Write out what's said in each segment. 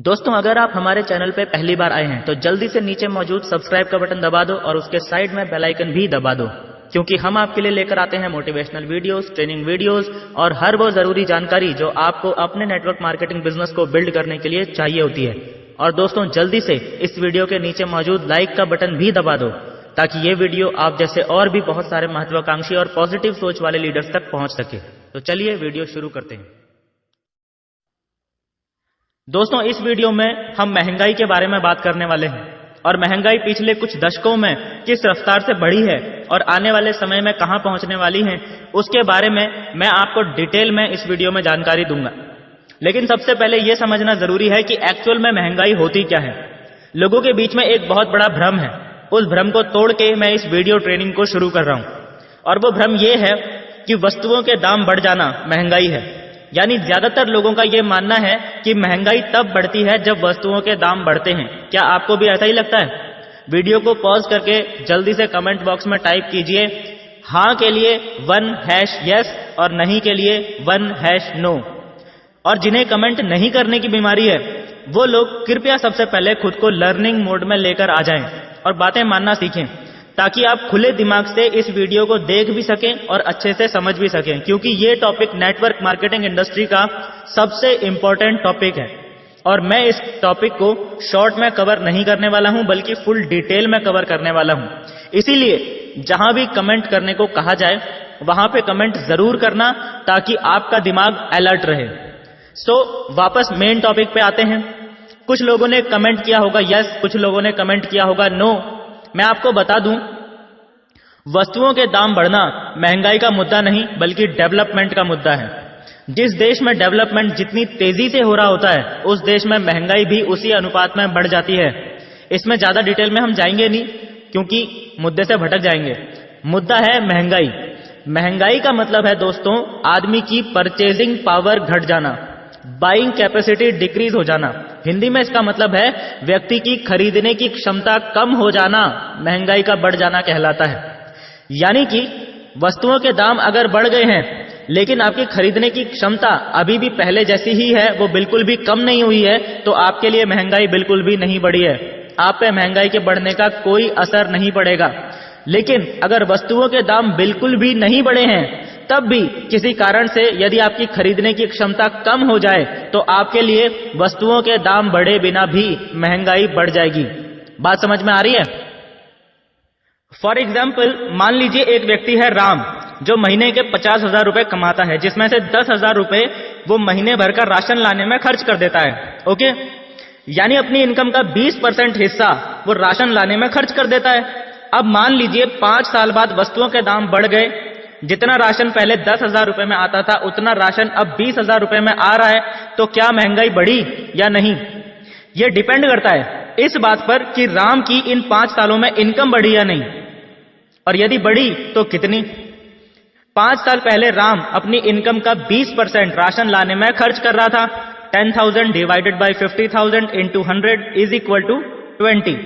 दोस्तों, अगर आप हमारे चैनल पे पहली बार आए हैं तो जल्दी से नीचे मौजूद सब्सक्राइब का बटन दबा दो और उसके साइड में बेल आइकन भी दबा दो, क्योंकि हम आपके लिए लेकर आते हैं मोटिवेशनल वीडियोस, ट्रेनिंग वीडियोस और हर वो जरूरी जानकारी जो आपको अपने नेटवर्क मार्केटिंग बिजनेस को बिल्ड करने के लिए चाहिए होती है। और दोस्तों, जल्दी से इस वीडियो के नीचे मौजूद लाइक का बटन भी दबा दो ताकि ये वीडियो आप जैसे और भी बहुत सारे महत्वाकांक्षी और पॉजिटिव सोच वाले लीडर्स तक पहुंच सके। तो चलिए वीडियो शुरू करते हैं। दोस्तों, इस वीडियो में हम महंगाई के बारे में बात करने वाले हैं और महंगाई पिछले कुछ दशकों में किस रफ्तार से बढ़ी है और आने वाले समय में कहां पहुंचने वाली है, उसके बारे में मैं आपको डिटेल में इस वीडियो में जानकारी दूंगा। लेकिन सबसे पहले यह समझना जरूरी है कि एक्चुअल में महंगाई होती क्या है। लोगों के बीच में एक बहुत बड़ा भ्रम है, उस भ्रम को तोड़ के मैं इस वीडियो ट्रेनिंग को शुरू कर रहा हूं। और वो भ्रम यह है कि वस्तुओं के दाम बढ़ जाना महंगाई है। यानी ज्यादातर लोगों का यह मानना है कि महंगाई तब बढ़ती है जब वस्तुओं के दाम बढ़ते हैं। क्या आपको भी ऐसा ही लगता है? वीडियो को पॉज करके जल्दी से कमेंट बॉक्स में टाइप कीजिए हां के लिए 1#yes और नहीं के लिए 1#no। और जिन्हें कमेंट नहीं करने की बीमारी है वो लोग कृपया सबसे पहले खुद को लर्निंग मोड में लेकर आ जाएं और बातें मानना सीखें, ताकि आप खुले दिमाग से इस वीडियो को देख भी सकें और अच्छे से समझ भी सकें, क्योंकि ये टॉपिक नेटवर्क मार्केटिंग इंडस्ट्री का सबसे इंपॉर्टेंट टॉपिक है। और मैं इस टॉपिक को शॉर्ट में कवर नहीं करने वाला हूं, बल्कि फुल डिटेल में कवर करने वाला हूं। इसीलिए जहां भी कमेंट करने को कहा जाए वहां पे कमेंट जरूर करना, ताकि आपका दिमाग अलर्ट रहे। वापस मेन टॉपिक पे आते हैं। कुछ लोगों ने कमेंट किया होगा यस, कुछ लोगों ने कमेंट किया होगा नो। मैं आपको बता दूं, वस्तुओं के दाम बढ़ना महंगाई का मुद्दा नहीं बल्कि डेवलपमेंट का मुद्दा है। जिस देश में डेवलपमेंट जितनी तेजी से हो रहा होता है, उस देश में महंगाई भी उसी अनुपात में बढ़ जाती है। इसमें ज्यादा डिटेल में हम जाएंगे नहीं, क्योंकि मुद्दे से भटक जाएंगे। मुद्दा है महंगाई। महंगाई का मतलब है दोस्तों, आदमी की परचेजिंग पावर घट जाना, बाइंग कैपेसिटी डिक्रीज हो जाना। हिंदी में इसका मतलब है व्यक्ति की खरीदने की क्षमता कम हो जाना महंगाई का बढ़ जाना कहलाता है। यानी कि वस्तुओं के दाम अगर बढ़ गए हैं लेकिन आपकी खरीदने की क्षमता अभी भी पहले जैसी ही है, वो बिल्कुल भी कम नहीं हुई है, तो आपके लिए महंगाई बिल्कुल भी नहीं बढ़ी है। आप पे महंगाई के बढ़ने का कोई असर नहीं पड़ेगा। लेकिन अगर वस्तुओं के दाम बिल्कुल भी नहीं बढ़े हैं, तब भी किसी कारण से यदि आपकी खरीदने की क्षमता कम हो जाए, तो आपके लिए वस्तुओं के दाम बढ़े बिना भी महंगाई बढ़ जाएगी। बात समझ में आ रही है? फॉर एग्जाम्पल, मान लीजिए एक व्यक्ति है राम, जो महीने के 50,000 रुपए कमाता है, जिसमें से 10,000 रुपए वो महीने भर का राशन लाने में खर्च कर देता है। ओके, यानी अपनी इनकम का 20% हिस्सा वो राशन लाने में खर्च कर देता है। अब मान लीजिए 5 साल बाद वस्तुओं के दाम बढ़ गए, जितना राशन पहले 10,000 रुपए में आता था उतना राशन अब 20,000 रुपए में आ रहा है। तो क्या महंगाई बढ़ी या नहीं? यह डिपेंड करता है इस बात पर कि राम की इन 5 सालों में इनकम बढ़ी या नहीं, और यदि बढ़ी तो कितनी। 5 साल पहले राम अपनी इनकम का 20% राशन लाने में खर्च कर रहा था। 10,000 divided by 50,000 into 100 is equal to 20।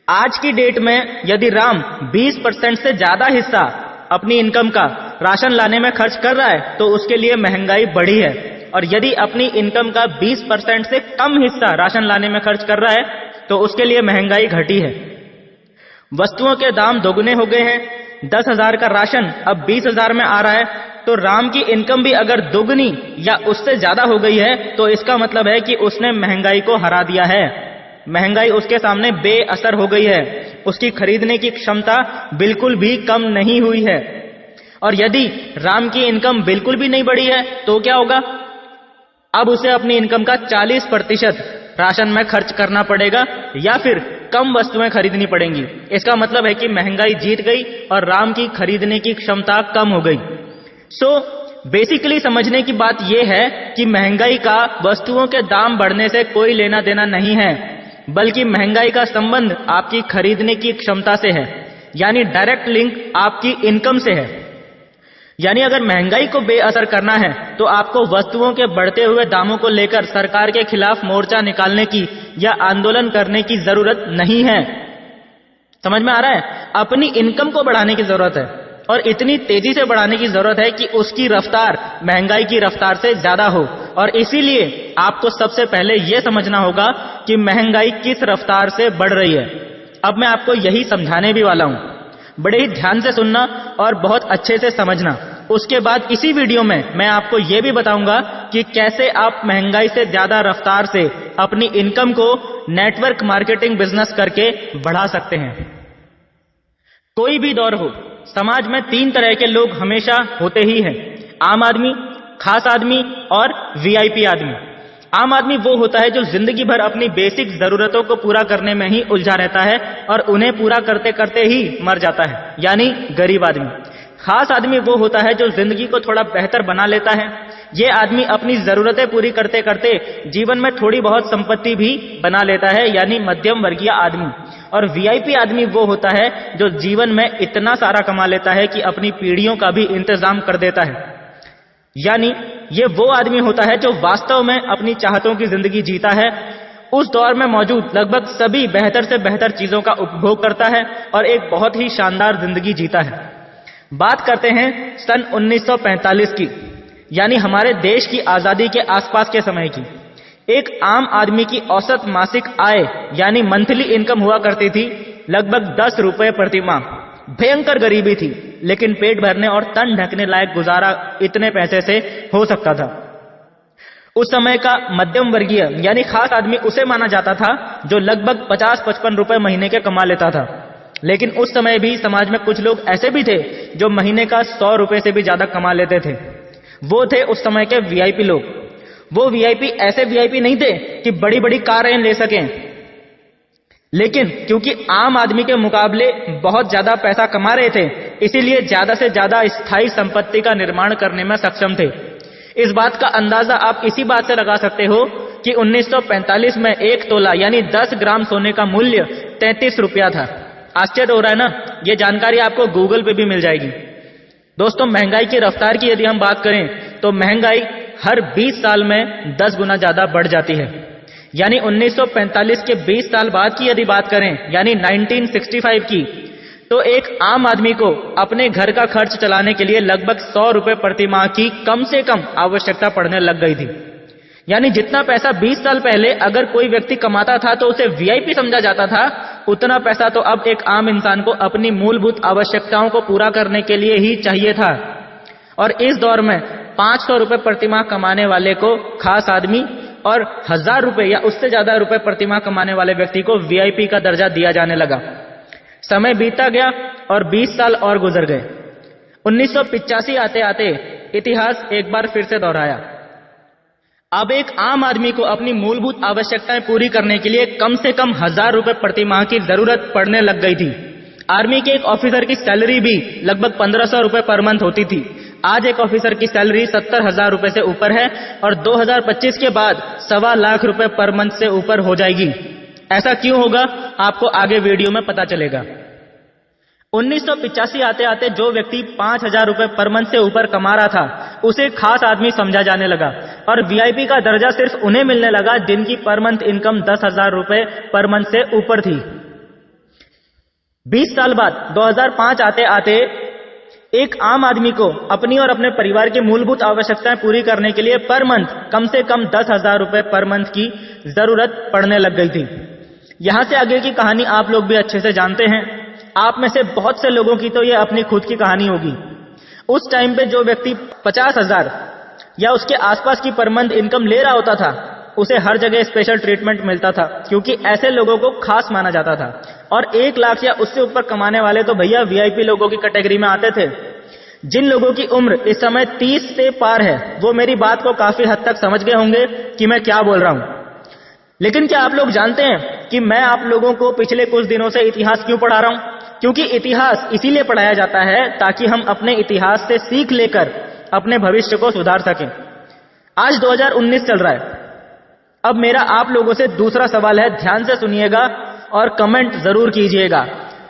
आज की डेट में यदि राम 20% से ज्यादा हिस्सा अपनी इनकम का राशन लाने में खर्च कर रहा है, तो उसके लिए महंगाई बढ़ी है। और यदि अपनी इनकम का 20% से कम हिस्सा राशन लाने में खर्च कर रहा है, तो उसके लिए महंगाई घटी है। वस्तुओं के दाम दोगुने हो गए हैं। 10,000 का राशन अब 20,000 में आ रहा है, तो राम की इनकम भी अगर दोगुनी या उससे ज्यादा हो गई है, तो इसका मतलब है कि उसने महंगाई को हरा दिया है। महंगाई उसके सामने बेअसर हो गई है, उसकी खरीदने की क्षमता बिल्कुल भी कम नहीं हुई है। और यदि राम की इनकम बिल्कुल भी नहीं बढ़ी है, तो क्या होगा? अब उसे अपनी इनकम का 40% राशन में खर्च करना पड़ेगा या फिर कम वस्तुएं खरीदनी पड़ेंगी। इसका मतलब है कि महंगाई जीत गई और राम की खरीदने की क्षमता कम हो गई। बेसिकली समझने की बात यह है कि महंगाई का वस्तुओं के दाम बढ़ने से कोई लेना देना नहीं है, बल्कि महंगाई का संबंध आपकी खरीदने की क्षमता से है। यानी डायरेक्ट लिंक आपकी इनकम से है। यानी अगर महंगाई को बेअसर करना है, तो आपको वस्तुओं के बढ़ते हुए दामों को लेकर सरकार के खिलाफ मोर्चा निकालने की या आंदोलन करने की जरूरत नहीं है। समझ में आ रहा है? अपनी इनकम को बढ़ाने की जरूरत है, और इतनी तेजी से बढ़ाने की जरूरत है कि उसकी रफ्तार महंगाई की रफ्तार से ज्यादा हो। और इसीलिए आपको सबसे पहले यह समझना होगा कि महंगाई किस रफ्तार से बढ़ रही है। अब मैं आपको यही समझाने भी वाला हूं, बड़े ही ध्यान से सुनना और बहुत अच्छे से समझना। उसके बाद इसी वीडियो में मैं आपको यह भी बताऊंगा कि कैसे आप महंगाई से ज्यादा रफ्तार से अपनी इनकम को नेटवर्क मार्केटिंग बिजनेस करके बढ़ा सकते हैं। कोई भी दौर हो, समाज में 3 तरह के लोग हमेशा होते ही हैं, आम आदमी, खास आदमी और वीआईपी आदमी। आम आदमी वो होता है जो जिंदगी भर अपनी बेसिक जरूरतों को पूरा करने में ही उलझा रहता है और उन्हें पूरा करते करते ही मर जाता है, यानी गरीब आदमी। खास आदमी वो होता है जो जिंदगी को थोड़ा बेहतर बना लेता है। ये आदमी अपनी जरूरतें पूरी करते करते जीवन में थोड़ी बहुत संपत्ति भी बना लेता है, यानी मध्यम वर्गीय आदमी। और वीआईपी आदमी वो होता है जो जीवन में इतना सारा कमा लेता है कि अपनी पीढ़ियों का भी इंतजाम कर देता है, यानी ये वो आदमी होता है जो वास्तव में अपनी चाहतों की जिंदगी जीता है। उस दौर में मौजूद लगभग सभी बेहतर से बेहतर चीजों का उपभोग करता है और एक बहुत ही शानदार जिंदगी जीता है। बात करते हैं सन 1945 की, यानी हमारे देश की आजादी के आसपास के समय की। एक आम आदमी की औसत मासिक आय यानी मंथली इनकम हुआ करती थी लगभग 10 रुपए प्रति माह। भयंकर गरीबी थी, लेकिन पेट भरने और तन ढकने लायक गुजारा इतने पैसे से हो सकता था। उस समय का मध्यम वर्गीय यानी खास आदमी उसे माना जाता था जो लगभग 50-55 रुपए महीने के कमा लेता था। लेकिन उस समय भी समाज में कुछ लोग ऐसे भी थे जो महीने का 100 रुपए से भी ज्यादा कमा लेते थे। वो थे उस समय के वीआईपी लोग। वो वीआईपी ऐसे वीआईपी नहीं थे कि बड़ी बड़ी कारें ले सकें, लेकिन क्योंकि आम आदमी के मुकाबले बहुत ज्यादा पैसा कमा रहे थे, इसीलिए ज्यादा से ज्यादा स्थायी संपत्ति का निर्माण करने में सक्षम थे। इस बात का अंदाजा आप इसी बात से लगा सकते हो कि 1945 में 1 तोला यानी 10 ग्राम सोने का मूल्य 33 रुपया था। आश्चर्य हो रहा है ना? ये जानकारी आपको गूगल पे भी मिल जाएगी। दोस्तों, महंगाई की रफ्तार की यदि हम बात करें तो महंगाई हर 20 साल में 10 गुना ज्यादा बढ़ जाती है। यानी 1945 के 20 साल बाद की यदि बात करें, यानी 1965 की, तो एक आम आदमी को अपने घर का खर्च चलाने के लिए लगभग 100 रुपए प्रति माह की कम से कम आवश्यकता पड़ने लग गई थी। यानी जितना पैसा 20 साल पहले अगर कोई व्यक्ति कमाता था तो उसे वीआईपी समझा जाता था, उतना पैसा तो अब एक आम इंसान को अपनी मूलभूत आवश्यकताओं को पूरा करने के लिए ही चाहिए था। और इस दौर में 500 रुपए प्रति माह कमाने वाले को खास आदमी और 1000 रुपए या उससे ज्यादा रुपए प्रति माह कमाने वाले व्यक्ति को वीआईपी का दर्जा दिया जाने लगा। समय बीतता गया और 20 साल और गुजर गए। 1985 आते आते इतिहास एक बार फिर से दोहराया। अब एक आम आदमी को अपनी मूलभूत आवश्यकताएं पूरी करने के लिए कम से कम 1000 रुपए प्रति माह की जरूरत पड़ने लग गई थी। आर्मी के एक ऑफिसर की सैलरी भी लगभग 1500 रुपए पर मंथ होती थी। आज एक ऑफिसर की सैलरी 70,000 रुपए से ऊपर है और 2025 के बाद 1.25 लाख रुपए पर मंथ से ऊपर हो जाएगी। ऐसा क्यों होगा, आपको आगे वीडियो में पता चलेगा। 1985 आते आते जो व्यक्ति 5,000 रुपए पर मंथ से ऊपर कमा रहा था उसे खास आदमी समझा जाने लगा और वीआईपी का दर्जा सिर्फ उन्हें मिलने लगा जिनकी पर मंथ इनकम 10,000 रुपए पर मंथ से ऊपर थी। 20 साल बाद 2005 आते आते एक आम आदमी को अपनी और अपने परिवार की मूलभूत आवश्यकताएं पूरी करने के लिए पर मंथ कम से कम 10,000 रुपए पर मंथ की जरूरत पड़ने लग गई थी। यहां से आगे की कहानी आप लोग भी अच्छे से जानते हैं। आप में से बहुत से लोगों की तो ये अपनी खुद की कहानी होगी। उस टाइम पे जो व्यक्ति 50,000 या उसके आसपास की पर मंथ इनकम ले रहा होता था उसे हर जगह स्पेशल ट्रीटमेंट मिलता था, क्योंकि ऐसे लोगों को खास माना जाता था। और 1 लाख या उससे ऊपर कमाने वाले तो भैया वीआईपी लोगों की कैटेगरी में आते थे। जिन लोगों की उम्र इस समय 30 से पार है वो मेरी बात को काफी हद तक समझ गए होंगे कि मैं क्या बोल रहा हूं। लेकिन क्या आप लोग जानते हैं कि मैं आप लोगों को पिछले कुछ दिनों से इतिहास क्यों पढ़ा रहा हूं? क्योंकि इतिहास इसीलिए पढ़ाया जाता है ताकि हम अपने इतिहास से सीख लेकर अपने भविष्य को सुधार सकें। आज 2019 चल रहा है। अब मेरा आप लोगों से दूसरा सवाल है, ध्यान से सुनिएगा और कमेंट जरूर कीजिएगा।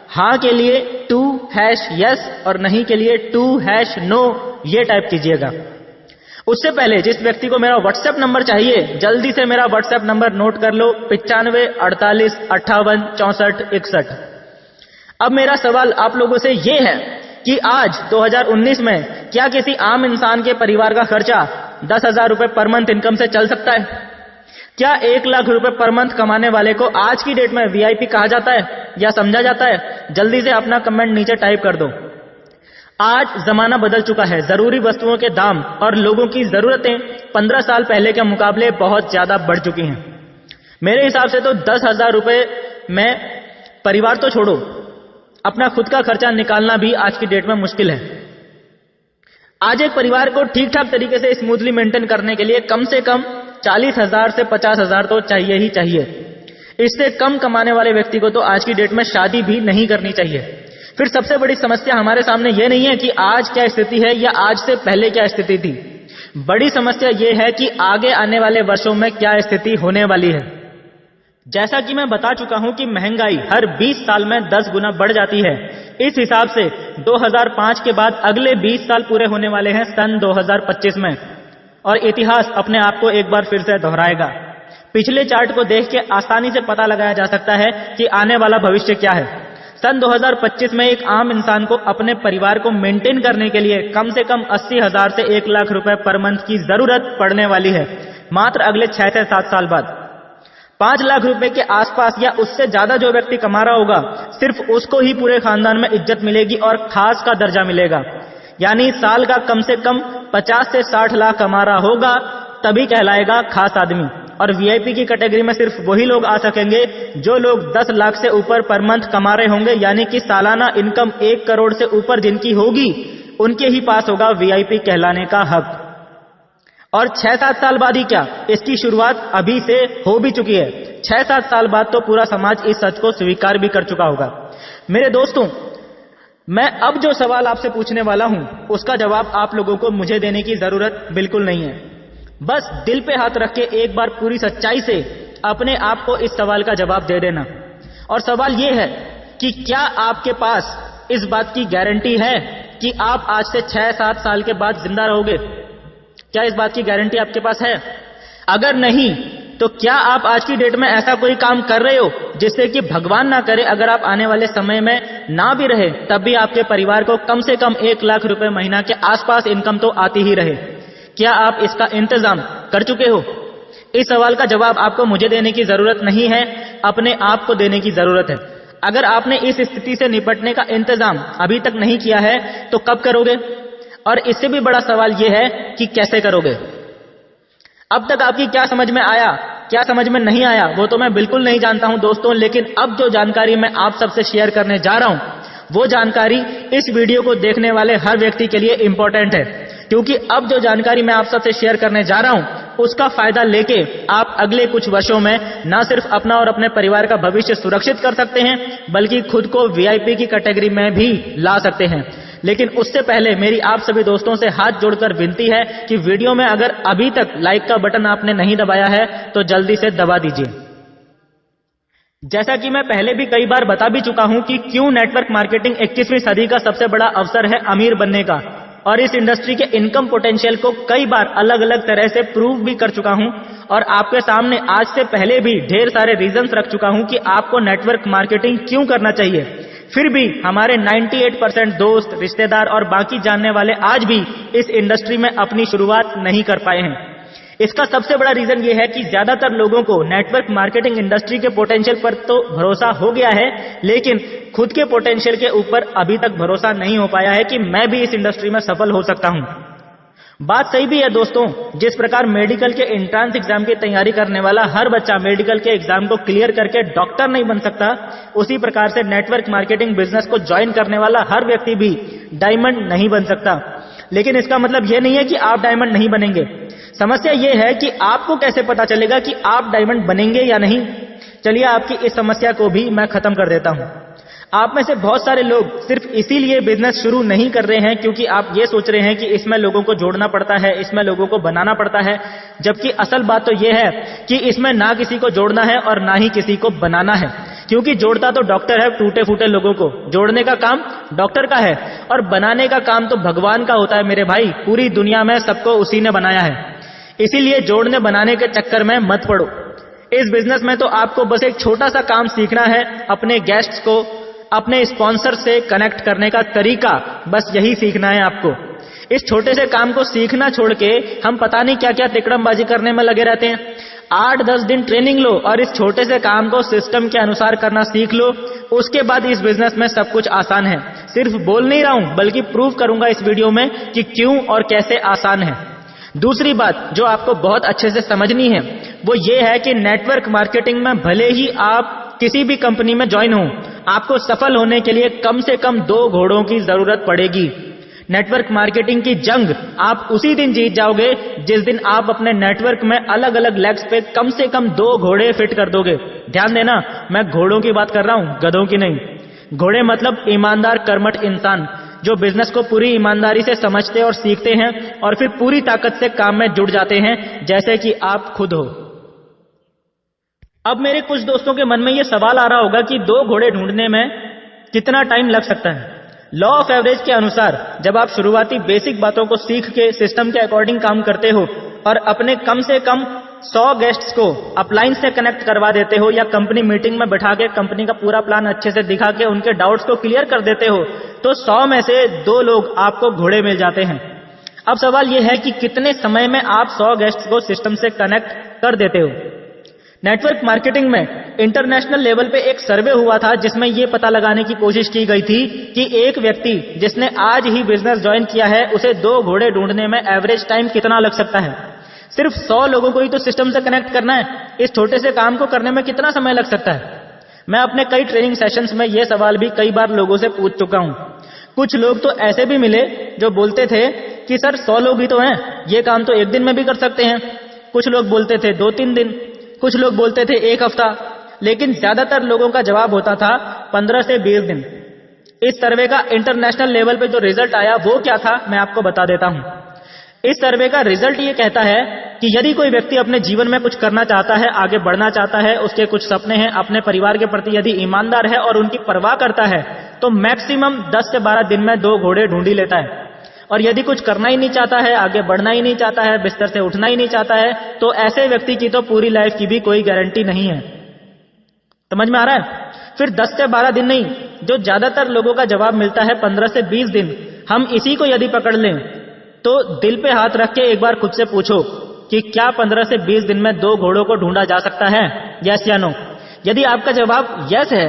हां के लिए 2#yes और नहीं के लिए 2#no ये टाइप कीजिएगा। उससे पहले जिस व्यक्ति को मेरा व्हाट्सएप नंबर चाहिए जल्दी से मेरा व्हाट्सएप नंबर नोट कर लो, 95 48 58 64 61। अब मेरा सवाल आप लोगों से ये है कि आज 2019 में क्या किसी आम इंसान के परिवार का खर्चा 10,000 रुपए पर मंथ इनकम से चल सकता है? क्या 1 लाख रुपए पर मंथ कमाने वाले को आज की डेट में वीआईपी कहा जाता है या समझा जाता है? जल्दी से अपना कमेंट नीचे टाइप कर दो। आज जमाना बदल चुका है। जरूरी वस्तुओं के दाम और लोगों की जरूरतें 15 साल पहले के मुकाबले बहुत ज्यादा बढ़ चुकी हैं। मेरे हिसाब से तो 10,000 रुपए में परिवार तो छोड़ो, अपना खुद का खर्चा निकालना भी आज की डेट में मुश्किल है। आज एक परिवार को ठीक ठाक तरीके से स्मूथली मेंटेन करने के लिए कम से कम 40,000 से 50,000 तो चाहिए ही चाहिए। इससे कम कमाने वाले व्यक्ति को तो आज की डेट में शादी भी नहीं करनी चाहिए। फिर सबसे बड़ी समस्या हमारे सामने यह नहीं है कि आज क्या स्थिति है या आज से पहले क्या स्थिति थी। बड़ी समस्या यह है कि आगे आने वाले वर्षों में क्या स्थिति होने वाली है। जैसा कि मैं बता चुका हूं कि महंगाई हर 20 साल में 10 गुना बढ़ जाती है। इस हिसाब से 2005 के बाद अगले 20 साल पूरे होने वाले हैं सन 2025 में, और इतिहास अपने आप को एक बार फिर से दोहराएगा। पिछले चार्ट को देख के आसानी से पता लगाया जा सकता है कि आने वाला भविष्य क्या है। सन 2025 में एक आम इंसान को अपने परिवार को मेंटेन करने के लिए कम से कम 80,000 से 1 लाख रुपए पर मंथ की जरूरत पड़ने वाली है, मात्र अगले 6 से 7 साल बाद। 5 लाख रुपए के आसपास या उससे ज्यादा जो व्यक्ति कमा रहा होगा, सिर्फ उसको ही पूरे खानदान में इज्जत मिलेगी और खास का दर्जा मिलेगा। यानी साल का कम से कम 50 से 60 लाख कमा रहा होगा तभी कहलाएगा खास आदमी। और वीआईपी की कैटेगरी में सिर्फ वही लोग आ सकेंगे जो लोग 10 लाख से ऊपर पर मंथ कमा रहे होंगे, यानी कि सालाना इनकम 1 करोड़ से ऊपर जिनकी होगी, उनके ही पास होगा वीआईपी कहलाने का हक। और 6-7 साल बाद ही क्या, इसकी शुरुआत अभी से हो भी चुकी है। 6-7 साल बाद तो पूरा समाज इस सच को स्वीकार भी कर चुका होगा। मेरे दोस्तों, मैं अब जो सवाल आपसे पूछने वाला हूं, उसका जवाब आप लोगों को मुझे देने की जरूरत बिल्कुल नहीं है। बस दिल पे हाथ रख के एक बार पूरी सच्चाई से अपने आप को इस सवाल का जवाब दे देना। और सवाल यह है कि क्या आपके पास इस बात की गारंटी है कि आप आज से 6-7 साल के बाद जिंदा रहोगे? क्या इस बात की गारंटी आपके पास है? अगर नहीं, तो क्या आप आज की डेट में ऐसा कोई काम कर रहे हो जिससे कि भगवान ना करे अगर आप आने वाले समय में ना भी रहे तब भी आपके परिवार को कम से कम 1 लाख रुपए महीना के आसपास इनकम तो आती ही रहे? क्या आप इसका इंतजाम कर चुके हो? इस सवाल का जवाब आपको मुझे देने की जरूरत नहीं है, अपने आप को देने की जरूरत है। अगर आपने इस स्थिति से निपटने का इंतजाम अभी तक नहीं किया है तो कब करोगे? और इससे भी बड़ा सवाल यह है कि कैसे करोगे? अब तक आपकी क्या समझ में आया, क्या समझ में नहीं आया, वो तो मैं बिल्कुल नहीं जानता हूं दोस्तों, लेकिन अब जो जानकारी मैं आप सबसे शेयर करने जा रहा हूं वो जानकारी इस वीडियो को देखने वाले हर व्यक्ति के लिए इंपॉर्टेंट है। क्योंकि अब जो जानकारी मैं आप सबसे शेयर करने जा रहा हूं उसका फायदा लेके आप अगले कुछ वर्षों में न सिर्फ अपना और अपने परिवार का भविष्य सुरक्षित कर सकते हैं, बल्कि खुद को वीआईपी की कैटेगरी में भी ला सकते हैं। लेकिन उससे पहले मेरी आप सभी दोस्तों से हाथ जोड़कर विनती है कि वीडियो में अगर अभी तक लाइक का बटन आपने नहीं दबाया है तो जल्दी से दबा दीजिए। जैसा कि मैं पहले भी कई बार बता भी चुका हूं कि क्यों नेटवर्क मार्केटिंग 21वीं सदी का सबसे बड़ा अवसर है अमीर बनने का, और इस इंडस्ट्री के इनकम पोटेंशियल को कई बार अलग अलग तरह से प्रूव भी कर चुका हूं, और आपके सामने आज से पहले भी ढेर सारे रीजंस रख चुका हूं कि आपको नेटवर्क मार्केटिंग क्यों करना चाहिए। फिर भी हमारे 98% दोस्त, रिश्तेदार और बाकी जानने वाले आज भी इस इंडस्ट्री में अपनी शुरुआत नहीं कर पाए हैं। इसका सबसे बड़ा रीजन ये है कि ज्यादातर लोगों को नेटवर्क मार्केटिंग इंडस्ट्री के पोटेंशियल पर तो भरोसा हो गया है, लेकिन खुद के पोटेंशियल के ऊपर अभी तक भरोसा नहीं हो पाया है कि मैं भी इस इंडस्ट्री में सफल हो सकता हूं। बात सही भी है दोस्तों, जिस प्रकार मेडिकल के एंट्रेंस एग्जाम की तैयारी करने वाला हर बच्चा मेडिकल के एग्जाम को क्लियर करके डॉक्टर नहीं बन सकता, उसी प्रकार से नेटवर्क मार्केटिंग बिजनेस को ज्वाइन करने वाला हर व्यक्ति भी डायमंड नहीं बन सकता। लेकिन इसका मतलब यह नहीं है कि आप डायमंड नहीं बनेंगे। समस्या यह है कि आपको कैसे पता चलेगा कि आप डायमंड बनेंगे या नहीं। चलिए आपकी इस समस्या को भी मैं खत्म कर देता हूं। आप में से बहुत सारे लोग सिर्फ इसीलिए बिजनेस शुरू नहीं कर रहे हैं क्योंकि आप ये सोच रहे हैं कि इसमें लोगों को जोड़ना पड़ता है, इसमें लोगों को बनाना पड़ता है, जबकि असल बात तो यह है कि इसमें ना किसी को जोड़ना है और ना ही किसी को बनाना है। क्योंकि जोड़ता तो डॉक्टर है टूटे फूटे लोगों को, जोड़ने का काम डॉक्टर का है और बनाने का काम तो भगवान का होता है मेरे भाई। पूरी दुनिया में सबको उसी ने बनाया है, इसीलिए जोड़ने बनाने के चक्कर में मत पड़ो। इस बिजनेस में तो आपको बस एक छोटा सा काम सीखना है, अपने गेस्ट्स को अपने स्पॉन्सर से कनेक्ट करने का तरीका, बस यही सीखना है आपको। इस छोटे से काम को सीखना छोड़ के हम पता नहीं क्या क्या तिकड़मबाजी करने में लगे रहते हैं। 8-10 दिन ट्रेनिंग लो और इस छोटे से काम को सिस्टम के अनुसार करना सीख लो, उसके बाद इस बिजनेस में सब कुछ आसान है। सिर्फ बोल नहीं रहा हूं बल्कि प्रूव करूंगा इस वीडियो में कि क्यों और कैसे आसान है। दूसरी बात जो आपको बहुत अच्छे से समझनी है वो ये है कि नेटवर्क मार्केटिंग में भले ही आप किसी भी कंपनी में ज्वाइन हो, आपको सफल होने के लिए कम से कम 2 घोड़ों की जरूरत पड़ेगी। नेटवर्क मार्केटिंग की जंग आप उसी दिन जीत जाओगे जिस दिन आप अपने नेटवर्क में अलग अलग लेग्स पे कम से कम 2 घोड़े फिट कर दोगे। ध्यान देना, मैं घोड़ों की बात कर रहा हूं, गधों की नहीं। घोड़े मतलब ईमानदार कर्मठ इंसान जो बिजनेस को पूरी ईमानदारी से समझते और सीखते हैं और फिर पूरी ताकत से काम में जुट जाते हैं, जैसे कि आप खुद हो। अब मेरे कुछ दोस्तों के मन में यह सवाल आ रहा होगा कि 2 घोड़े ढूंढने में कितना टाइम लग सकता है। लॉ ऑफ एवरेज के अनुसार जब आप शुरुआती बेसिक बातों को सीख के सिस्टम के अकॉर्डिंग काम करते हो और अपने कम से कम 100 गेस्ट्स को अपलाइन से कनेक्ट करवा देते हो या कंपनी मीटिंग में बैठा के कंपनी का पूरा प्लान अच्छे से दिखा के उनके डाउट्स को क्लियर कर देते हो, तो 100 में से 2 लोग आपको घोड़े मिल जाते हैं। अब सवाल यह है कि कितने समय में आप 100 गेस्ट्स को सिस्टम से कनेक्ट कर देते हो। नेटवर्क मार्केटिंग में इंटरनेशनल लेवल पे एक सर्वे हुआ था जिसमें यह पता लगाने की कोशिश की गई थी कि एक व्यक्ति जिसने आज ही बिजनेस ज्वाइन किया है उसे 2 घोड़े ढूंढने में एवरेज टाइम कितना लग सकता है। सिर्फ 100 लोगों को ही तो सिस्टम से कनेक्ट करना है, इस छोटे से काम को करने में कितना समय लग सकता है। मैं अपने कई ट्रेनिंग सेशंस में यह सवाल भी कई बार लोगों से पूछ चुका हूं। कुछ लोग तो ऐसे भी मिले जो बोलते थे कि सर 100 लोग ही तो हैं, ये काम तो 1 दिन में भी कर सकते हैं। कुछ लोग बोलते थे 2-3 दिन, कुछ लोग बोलते थे 1 हफ्ता, लेकिन ज्यादातर लोगों का जवाब होता था 15 से 20 दिन। इस सर्वे का इंटरनेशनल लेवल पे जो रिजल्ट आया वो क्या था मैं आपको बता देता हूं। इस सर्वे का रिजल्ट ये कहता है कि यदि कोई व्यक्ति अपने जीवन में कुछ करना चाहता है, आगे बढ़ना चाहता है, उसके कुछ सपने हैं, अपने परिवार के प्रति यदि ईमानदार है और उनकी परवाह करता है, तो मैक्सिमम 10 से 12 दिन में 2 घोड़े ढूंढ ही लेता है। और यदि कुछ करना ही नहीं चाहता है, आगे बढ़ना ही नहीं चाहता है, बिस्तर से उठना ही नहीं चाहता है, तो ऐसे व्यक्ति की तो पूरी लाइफ की भी कोई गारंटी नहीं है। समझ में आ रहा है? फिर 10 से 12 दिन नहीं, जो ज्यादातर लोगों का जवाब मिलता है 15 से 20 दिन, हम इसी को यदि पकड़ लें तो दिल पे हाथ रख के एक बार खुद से पूछो कि क्या 15 से 20 दिन में 2 घोड़ों को ढूंढा जा सकता है, यस या नो। यदि आपका जवाब यस है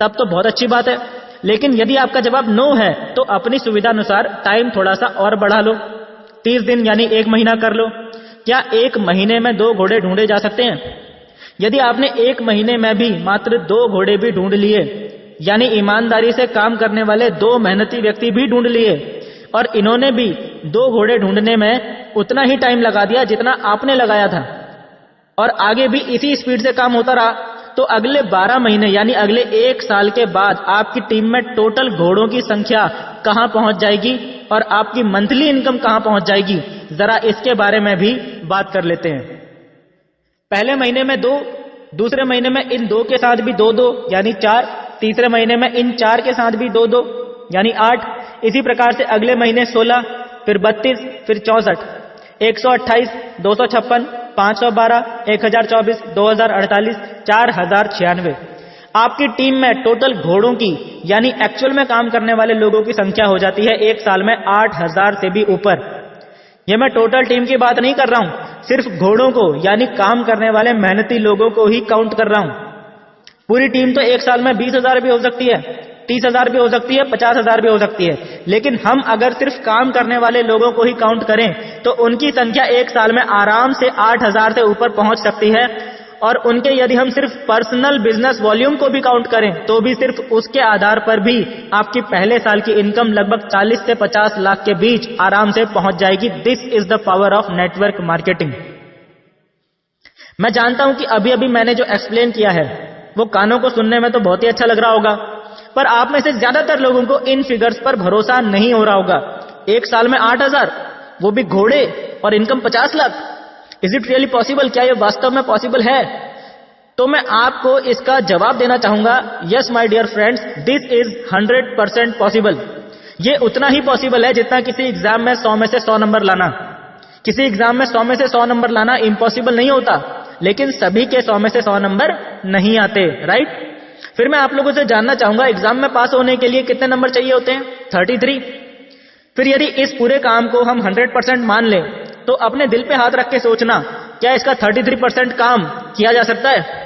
तब तो बहुत अच्छी बात है, लेकिन यदि आपका जवाब नो है तो अपनी सुविधा अनुसार टाइम थोड़ा सा और बढ़ा लो, 30 दिन यानी 1 महीना कर लो। क्या 1 महीने में 2 घोड़े ढूंढे जा सकते हैं? यदि आपने 1 महीने में भी मात्र 2 घोड़े भी ढूंढ लिए, यानी ईमानदारी से काम करने वाले 2 मेहनती व्यक्ति भी ढूंढ लिए, और इन्होंने भी 2 घोड़े ढूंढने में उतना ही टाइम लगा दिया जितना आपने लगाया था, और आगे भी इसी स्पीड से काम होता रहा, तो अगले 12 महीने यानी अगले 1 साल के बाद आपकी टीम में टोटल घोड़ों की संख्या कहां पहुंच जाएगी और आपकी मंथली इनकम कहां पहुंच जाएगी, जरा इसके बारे में भी बात कर लेते हैं। पहले महीने में 2, दूसरे महीने में इन 2 के साथ भी 2-2 यानी 4, तीसरे महीने में इन 4 के साथ भी 2-2 यानी 8, इसी प्रकार से अगले महीने 16, फिर 32, फिर 64, 128, 256, 512, 1024, 2048, 4096। आपकी टीम में टोटल घोड़ों की यानी एक्चुअल में काम करने वाले लोगों की संख्या हो जाती है 1 साल में 8000 से भी ऊपर। यह मैं टोटल टीम की बात नहीं कर रहा हूं, सिर्फ घोड़ों को यानी काम करने वाले मेहनती लोगों को ही काउंट कर रहा हूं। पूरी टीम तो 1 साल में 20,000 भी हो सकती है, 30,000 भी हो सकती है, 50,000 भी हो सकती है, लेकिन हम अगर सिर्फ काम करने वाले लोगों को ही काउंट करें तो उनकी संख्या 1 साल में आराम से 8,000 से ऊपर पहुंच सकती है। और उनके यदि हम सिर्फ पर्सनल बिजनेस वॉल्यूम को भी काउंट करें तो भी सिर्फ उसके आधार पर भी आपकी पहले साल की इनकम लगभग 40 से 50 लाख के बीच आराम से पहुंच जाएगी। This is the power of network marketing. मैं जानता हूं कि अभी अभी मैंने जो एक्सप्लेन किया है वो कानों को सुनने में तो बहुत ही अच्छा लग रहा होगा, पर आप में से ज्यादातर लोगों को इन फिगर्स पर भरोसा नहीं हो रहा होगा। 1 साल में 8,000, वो भी घोड़े, और income 50 lakh. Is it really possible? क्या ये वास्तव में पॉसिबल है? तो मैं आपको इसका जवाब देना चाहूंगा, yes my dear friends, this is 100% possible. ये उतना ही पॉसिबल है जितना किसी एग्जाम में 100 में से 100 नंबर लाना। किसी एग्जाम में 100 में से 100 नंबर लाना इम्पॉसिबल नहीं होता, लेकिन सभी के 100 में से 100 नंबर नहीं आते, राइट? फिर मैं आप लोगों से जानना चाहूंगा, एग्जाम में पास होने के लिए कितने नंबर चाहिए होते हैं? 33। फिर यदि इस पूरे काम को हम 100% मान लें तो अपने दिल पे हाथ रख के सोचना, क्या इसका 33% काम किया जा सकता है?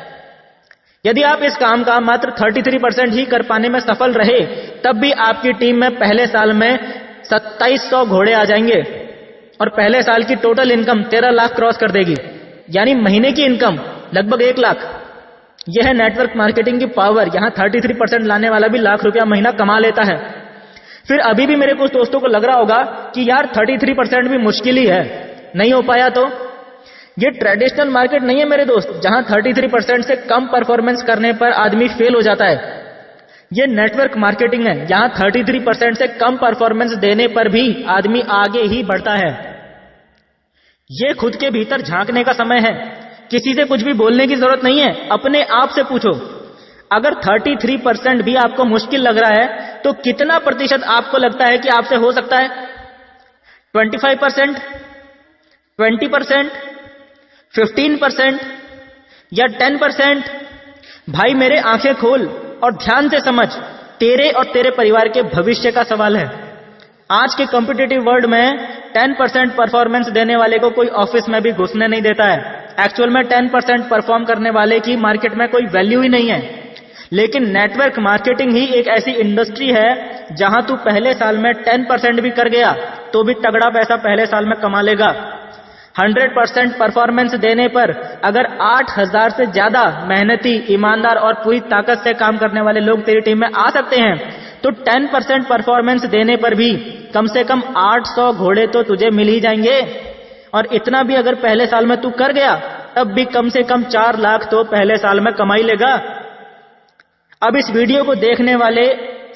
यदि आप इस काम का मात्र 33% ही कर पाने में सफल रहे, तब भी आपकी टीम में पहले साल में 2700 घोड़े आ जाएंगे और पहले साल की टोटल इनकम 13 लाख क्रॉस कर देगी, यानी महीने की इनकम लगभग 1 लाख। यह है नेटवर्क मार्केटिंग की पावर। यहां 33% लाने वाला भी लाख रुपया महीना कमा लेता है। फिर अभी भी मेरे कुछ दोस्तों को लग रहा होगा कि यार 33% भी मुश्किल ही है, नहीं हो पाया तो। ये ट्रेडिशनल मार्केट नहीं है मेरे दोस्त, जहां 33% से कम परफॉर्मेंस करने पर आदमी फेल हो जाता है। ये नेटवर्क मार्केटिंग है, यहां 33% से कम परफॉर्मेंस देने पर भी आदमी आगे ही बढ़ता है। ये खुद के भीतर झांकने का समय है। किसी से कुछ भी बोलने की जरूरत नहीं है, अपने आप से पूछो, अगर 33% भी आपको मुश्किल लग रहा है तो कितना प्रतिशत आपको लगता है कि आपसे हो सकता है? 25%, 20%, 15% या 10%? भाई मेरे आंखें खोल और ध्यान से समझ, तेरे और तेरे परिवार के भविष्य का सवाल है। आज के कॉम्पिटिटिव वर्ल्ड में 10% परफॉर्मेंस देने वाले को कोई ऑफिस में भी घुसने नहीं देता है। एक्चुअल में 10% परफॉर्म करने वाले की मार्केट में कोई वैल्यू ही नहीं है। लेकिन नेटवर्क मार्केटिंग ही एक ऐसी इंडस्ट्री है जहां तू पहले साल में 10% भी कर गया तो भी तगड़ा पैसा पहले साल में कमा लेगा। 100% परफॉर्मेंस देने पर अगर 8000 से ज्यादा मेहनती, ईमानदार और पूरी ताकत से काम करने वाले लोग तेरी टीम में आ सकते हैं, तो 10% परफॉर्मेंस देने पर भी कम से कम 800 घोड़े तो तुझे मिल ही जाएंगे। और इतना भी अगर पहले साल में तू कर गया, तब भी कम से कम 4 लाख तो पहले साल में कमा ही लेगा। अब इस वीडियो को देखने वाले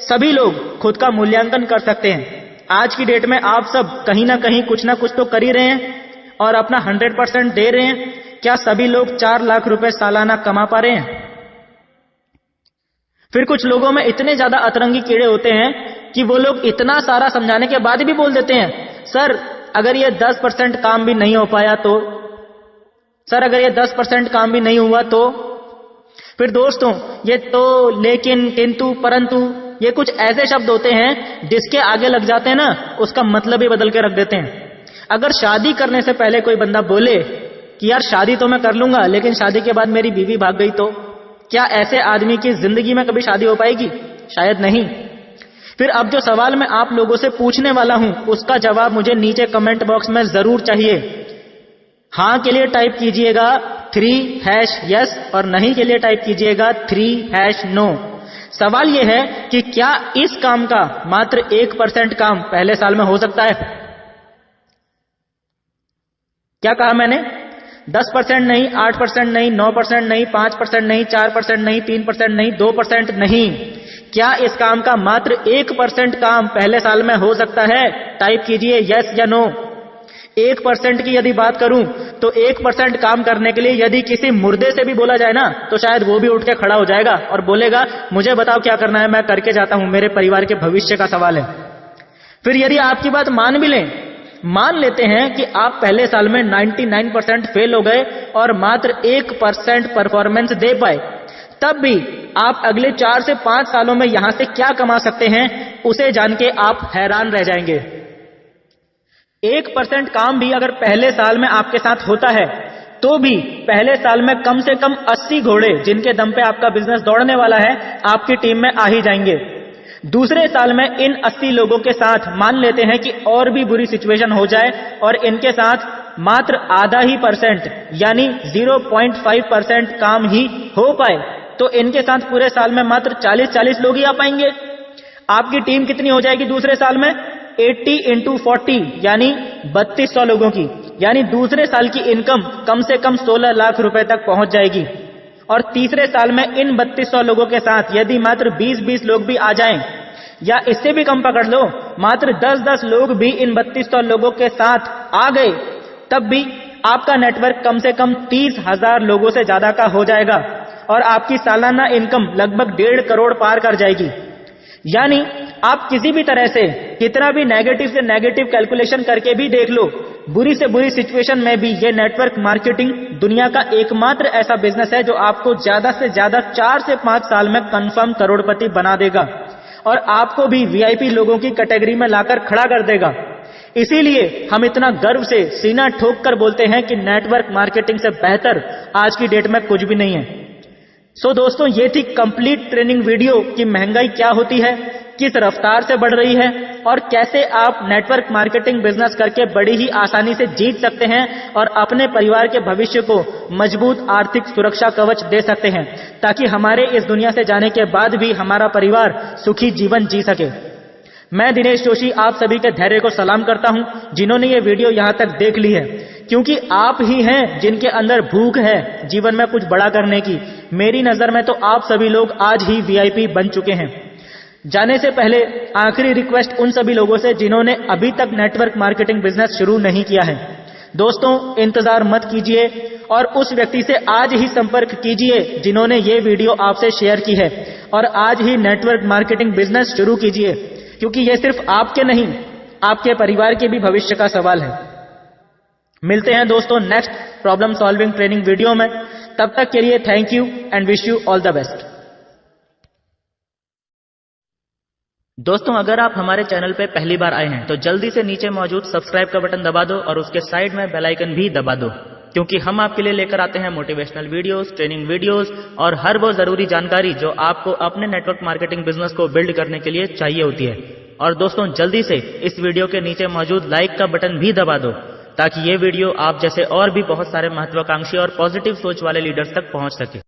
सभी लोग खुद का मूल्यांकन कर सकते हैं। आज की डेट में आप सब कहीं ना कहीं कुछ ना कुछ तो कर ही रहे हैं और अपना 100% दे रहे हैं। क्या सभी लोग 4 लाख रुपए सालाना कमा पा रहे हैं? फिर कुछ लोगों में इतने ज्यादा अतरंगी कीड़े होते हैं कि वो लोग इतना सारा समझाने के बाद भी बोल देते हैं, सर अगर ये 10% काम भी नहीं हो पाया तो, सर अगर ये 10% काम भी नहीं हुआ तो। फिर दोस्तों, ये तो, लेकिन, किंतु, परंतु, ये कुछ ऐसे शब्द होते हैं जिसके आगे लग जाते हैं ना, उसका मतलब ही बदल के रख देते हैं। अगर शादी करने से पहले कोई बंदा बोले कि यार शादी तो मैं कर लूंगा लेकिन शादी के बाद मेरी बीवी भाग गई तो, क्या ऐसे आदमी की जिंदगी में कभी शादी हो पाएगी? शायद नहीं। फिर अब जो सवाल मैं आप लोगों से पूछने वाला हूं, उसका जवाब मुझे नीचे कमेंट बॉक्स में जरूर चाहिए। हां के लिए टाइप कीजिएगा 3#yes और नहीं के लिए टाइप कीजिएगा 3#no। सवाल यह है कि क्या इस काम का मात्र 1% काम पहले साल में हो सकता है? क्या कहा मैंने? 10% नहीं, 8% नहीं, 9% नहीं, 5% नहीं, 4% नहीं, 3% नहीं, 2% नहीं। क्या इस काम का मात्र 1% काम पहले साल में हो सकता है? टाइप कीजिए यस या नो। 1% की यदि बात करूं तो 1% काम करने के लिए यदि किसी मुर्दे से भी बोला जाए ना, तो शायद वो भी उठ के खड़ा हो जाएगा और बोलेगा मुझे बताओ क्या करना है, मैं करके जाता हूं, मेरे परिवार के भविष्य का सवाल है। फिर यदि आपकी बात मान भी लें, मान लेते हैं कि आप पहले साल में 99% फेल हो गए और मात्र 1% परफॉर्मेंस दे पाए, तब भी आप अगले 4 से 5 सालों में यहां से क्या कमा सकते हैं, उसे जान के आप हैरान रह जाएंगे। 1% काम भी अगर पहले साल में आपके साथ होता है, तो भी पहले साल में कम से कम 80 घोड़े जिनके दम पे आपका बिजनेस दौड़ने वाला है, आपकी टीम में आ ही जाएंगे। दूसरे साल में इन 80 लोगों के साथ मान लेते हैं कि और भी बुरी सिचुएशन हो जाए और इनके साथ मात्र आधा ही % यानी 0.5% काम ही हो पाए, तो इनके साथ पूरे साल में मात्र 40 लोग ही आ पाएंगे। आपकी टीम कितनी हो जाएगी दूसरे साल में? 80 × 40 यानी 3200 लोगों की, यानी दूसरे साल की इनकम कम से कम 16 लाख रुपए तक पहुंच जाएगी। और तीसरे साल में इन 3200 लोगों के साथ यदि मात्र 20 लोग भी आ जाएं, या इससे भी कम पकड़ लो, मात्र 10 लोग भी इन 3200 लोगों के साथ आ गए, तब भी आपका नेटवर्क कम से कम 30,000 लोगों से ज्यादा का हो जाएगा और आपकी सालाना इनकम लगभग 1.5 करोड़ पार कर जाएगी। यानी आप किसी भी तरह से कितना भी नेगेटिव से नेगेटिव कैलकुलेशन करके भी देख लो, बुरी से बुरी सिचुएशन में भी ये नेटवर्क मार्केटिंग दुनिया का एकमात्र ऐसा बिजनेस है जो आपको ज्यादा से ज्यादा 4 से 5 साल में कंफर्म करोड़पति बना देगा। और आपको भी वीआईपी लोगों की कैटेगरी में लाकर खड़ा कर देगा। इसीलिए हम इतना गर्व से सीना ठोक कर बोलते हैं कि नेटवर्क मार्केटिंग से बेहतर आज की डेट में कुछ भी नहीं है। सो दोस्तों, ये थी कंप्लीट ट्रेनिंग वीडियो कि महंगाई क्या होती है, किस रफ्तार से बढ़ रही है और कैसे आप नेटवर्क मार्केटिंग बिजनेस करके बड़ी ही आसानी से जीत सकते हैं और अपने परिवार के भविष्य को मजबूत आर्थिक सुरक्षा कवच दे सकते हैं, ताकि हमारे इस दुनिया से जाने के बाद भी हमारा परिवार सुखी जीवन जी सके। मैं दिनेश जोशी आप सभी के धैर्य को सलाम करता हूं, जिन्होंने ये वीडियो यहां तक देख ली है, क्योंकि आप ही हैं जिनके अंदर भूख है जीवन में कुछ बड़ा करने की। मेरी नजर में तो आप सभी लोग आज ही वीआईपी बन चुके हैं। जाने से पहले आखिरी रिक्वेस्ट उन सभी लोगों से जिन्होंने अभी तक नेटवर्क मार्केटिंग बिजनेस शुरू नहीं किया है। दोस्तों, इंतजार मत कीजिए और उस व्यक्ति से आज ही संपर्क कीजिए जिन्होंने ये वीडियो आपसे शेयर की है, और आज ही नेटवर्क मार्केटिंग बिजनेस शुरू कीजिए, क्योंकि ये सिर्फ आपके नहीं, आपके परिवार के भी भविष्य का सवाल है। मिलते हैं दोस्तों next problem solving training video में। तब तक के लिए thank you and wish you all the best. दोस्तों, अगर आप हमारे चैनल पे पहली बार आए हैं तो जल्दी से नीचे मौजूद सब्सक्राइब का बटन दबा दो और उसके साइड में बेल आइकन भी दबा दो, क्योंकि हम आपके लिए लेकर आते हैं मोटिवेशनल वीडियोस, ट्रेनिंग वीडियोस और हर वो जरूरी जानकारी जो आपको अपने नेटवर्क मार्केटिंग बिजनेस को बिल्ड करने के लिए चाहिए होती है। और दोस्तों, जल्दी से इस वीडियो के नीचे मौजूद लाइक का बटन भी दबा दो, ताकि ये वीडियो आप जैसे और भी बहुत सारे महत्वाकांक्षी और पॉजिटिव सोच वाले लीडर्स तक पहुंच सके।